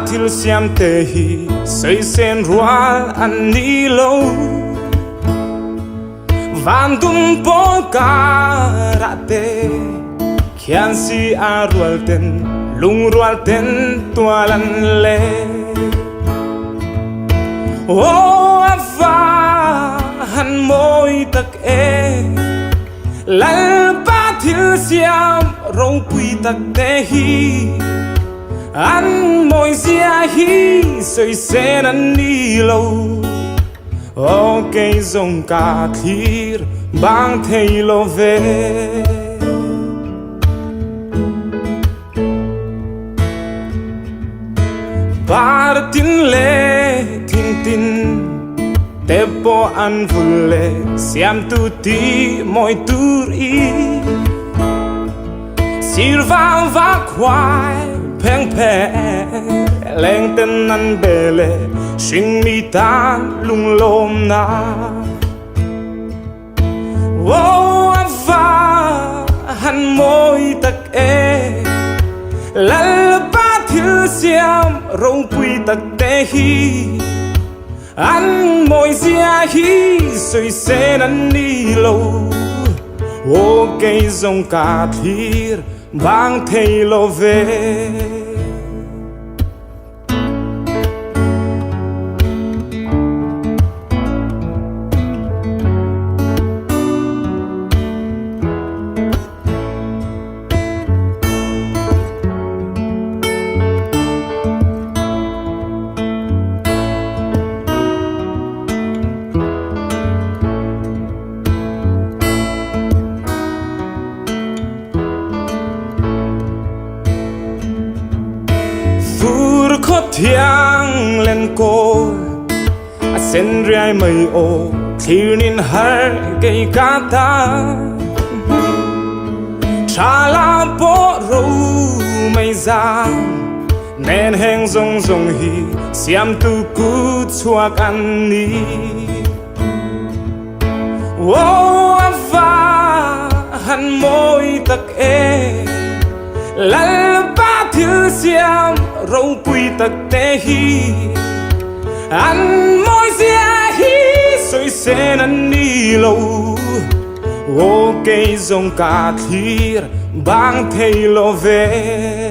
thil siam te hi sei sen rual an ni lo van dum po ka ra te khian si a rual ten lung rual ten tua lan le o afa han moi tak e lal pa thil siam ro pui tak te hi an moi zia hi soi sen an ni lo ok zong ka thir bang thei lo ve bar tin le tin tin te po an vulle siam tu ti moi tur i silva va kwai peng peng leng ten an bele sing mi tan lung lom na wo ava han moi tak e lal pa thil siam rong pui tak te hi an moi zia hi soi sen an ni lo o cây dòng cả thir bang thei lo ve khóc thiang lên cô sen rai mây ô thiêu nín har gây cá ta cha la po ru mây ra nên heng rong rong hi siam tu cu chuak an ni ô ava han moi tak e lal pa thil siam râu pui tak te hi an moi zia hi soi sen an ni lo o cây dòng cả thir bang thei lo ve